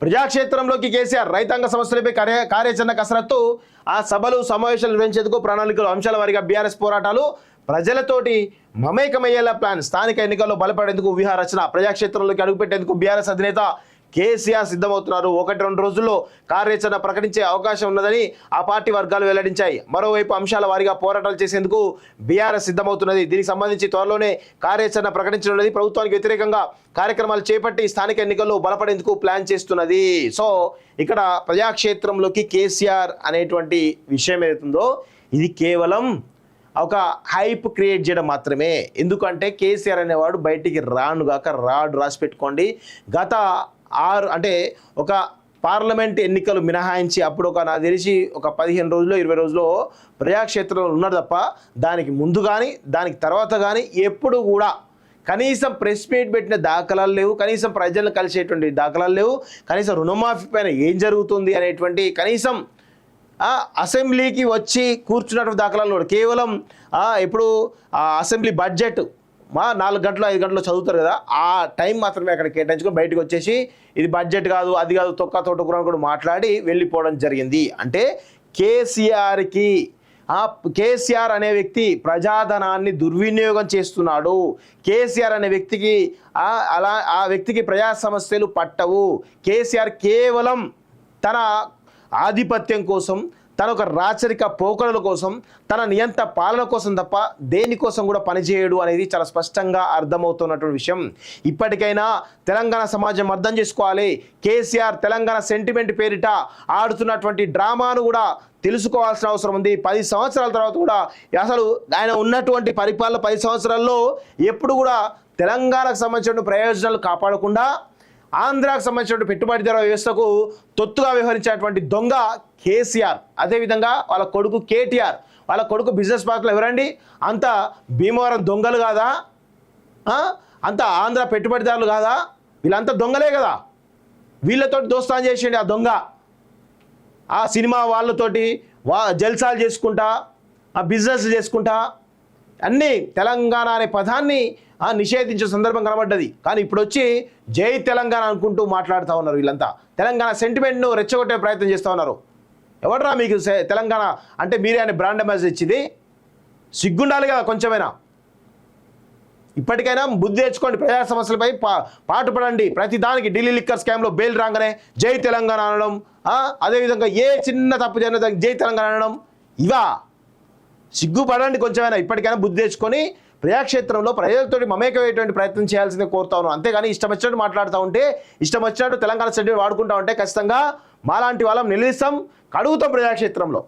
ప్రజాక్షేత్రంలోకి కేసీఆర్ రైతాంగ సమస్యలపై కార్యాచరణ కసరత్తు. ఆ సభలు సమావేశాలు నిర్వహించేందుకు ప్రణాళికలు, అంశాల వారీగా బీఆర్ఎస్ పోరాటాలు, ప్రజలతోటి మమేకమయ్యేలా ప్లాన్, స్థానిక ఎన్నికల్లో బలపడేందుకు వ్యూహ రచన. ప్రజాక్షేత్రంలోకి అడుగుపెట్టేందుకు బీఆర్ఎస్ అధినేత కేసీఆర్ సిద్ధమవుతున్నారు. 1-2 రోజుల్లో కార్యాచరణ ప్రకటించే అవకాశం ఉన్నదని ఆ పార్టీ వర్గాలు వెల్లడించాయి. మరోవైపు అంశాల వారీగా పోరాటాలు చేసేందుకు బీఆర్ఎస్ సిద్ధమవుతున్నది. దీనికి సంబంధించి త్వరలోనే కార్యాచరణ ప్రకటించనున్నది. ప్రభుత్వానికి వ్యతిరేకంగా కార్యక్రమాలు చేపట్టి స్థానిక ఎన్నికల్లో బలపడేందుకు ప్లాన్ చేస్తున్నది. సో ఇక్కడ ప్రజాక్షేత్రంలోకి కేసీఆర్ అనేటువంటి విషయం ఏదైతుందో ఇది కేవలం ఒక హైప్ క్రియేట్ చేయడం మాత్రమే. ఎందుకంటే కేసీఆర్ అనేవాడు బయటికి రానుగాక రాడు, రాసి పెట్టుకోండి. గత 6 అంటే ఒక పార్లమెంట్ ఎన్నికలు మినహాయించి అప్పుడు నాకు తెలిసి ఒక 15 రోజులు 20 రోజులు ప్రజాక్షేత్రంలో ఉన్నాడు తప్ప దానికి ముందు కానీ దానికి తర్వాత కానీ ఎప్పుడు కూడా కనీసం ప్రెస్ మీట్ పెట్టిన దాఖలాలు లేవు, కనీసం ప్రజలను కలిసేటువంటి దాఖలాలు లేవు, కనీసం రుణమాఫీ పైన ఏం జరుగుతుంది అనేటువంటి కనీసం అసెంబ్లీకి వచ్చి కూర్చున్నటువంటి దాఖలాలు కేవలం ఇప్పుడు అసెంబ్లీ బడ్జెట్ 4 గంటలు 5 గంటలు చదువుతారు కదా, ఆ టైం మాత్రమే అక్కడ కేటాయించుకొని బయటకు వచ్చేసి ఇది బడ్జెట్ కాదు అది కాదు తొక్క తోటకూరని కూడా మాట్లాడి వెళ్ళిపోవడం జరిగింది. అంటే కేసీఆర్ అనే వ్యక్తి ప్రజాధనాన్ని దుర్వినియోగం చేస్తున్నాడు. కేసీఆర్ అనే వ్యక్తికి ఆ వ్యక్తికి ప్రజా సమస్యలు పట్టవు. కేసీఆర్ కేవలం తన ఆధిపత్యం కోసం, తన ఒక రాచరిక పోకడల కోసం, తన నియంత పాలన కోసం తప్ప దేనికోసం కూడా పనిచేయడు అనేది చాలా స్పష్టంగా అర్థమవుతున్నటువంటి విషయం. ఇప్పటికైనా తెలంగాణ సమాజం అర్థం చేసుకోవాలి. కేసీఆర్ తెలంగాణ సెంటిమెంట్ పేరిట ఆడుతున్నటువంటి డ్రామాను కూడా తెలుసుకోవాల్సిన అవసరం ఉంది. 10 సంవత్సరాల తర్వాత కూడా అసలు ఆయన ఉన్నటువంటి పరిపాలన 10 సంవత్సరాల్లో ఎప్పుడు కూడా తెలంగాణకు సంబంధించిన ప్రయోజనాలు కాపాడకుండా ఆంధ్రాకు సంబంధించిన పెట్టుబడిదారు వ్యవస్థకు తొత్తుగా వ్యవహరించేటువంటి దొంగ కేసీఆర్. అదేవిధంగా వాళ్ళ కొడుకు కేటీఆర్, వాళ్ళ కొడుకు బిజినెస్ పార్ట్నర్ ఎవరండి? అంత భీమవరం దొంగలు కాదా? అంత ఆంధ్ర పెట్టుబడిదారులు కాదా? వీళ్ళంతా దొంగలే కదా. వీళ్ళతోటి దోస్తాన్ చేసిండి ఆ దొంగ. ఆ సినిమా వాళ్ళతోటి జల్సాలు చేసుకుంటా, ఆ బిజినెస్ చేసుకుంటా అన్నీ తెలంగాణ అనే పదాన్ని నిషేధించే సందర్భం కనబడ్డది. కానీ ఇప్పుడు వచ్చి జై తెలంగాణ అనుకుంటూ మాట్లాడుతూ ఉన్నారు. వీళ్ళంతా తెలంగాణ సెంటిమెంట్ను రెచ్చగొట్టే ప్రయత్నం చేస్తూ ఉన్నారు. ఎవడరా మీకు తెలంగాణ అంటే మీరే అని బ్రాండ్ అంబాసిడర్ ఇచ్చింది? సిగ్గుండాలి కదా కొంచెమైనా. ఇప్పటికైనా బుద్ధి తెచ్చుకోండి. ప్రజా సమస్యలపై పాటుపడండి. ప్రతి దానికి ఢిల్లీ లిక్కర్ స్కామ్లో బెయిల్ రాగానే జై తెలంగాణ అనడం, అదేవిధంగా ఏ చిన్న తప్పు జరిగిన జై తెలంగాణ అనడం, ఇవా సిగ్గుపడండి కొంచెమైనా. ఇప్పటికైనా బుద్ధి తెచ్చుకొని ప్రజాక్షేత్రంలో ప్రజలతో మమేకమయ్యేటువంటి ప్రయత్నం చేయాల్సిందే కోరుతా ఉన్నాను. అంతేగాని ఇష్టం వచ్చినట్టు మాట్లాడుతూ ఉంటే, ఇష్టం వచ్చినట్టు తెలంగాణ సెంటిమెంట్ వాడుకుంటా ఉంటే ఖచ్చితంగా మాలాంటి వాళ్ళం నిలదీస్తాం, కడుగుతాం ప్రజాక్షేత్రంలో.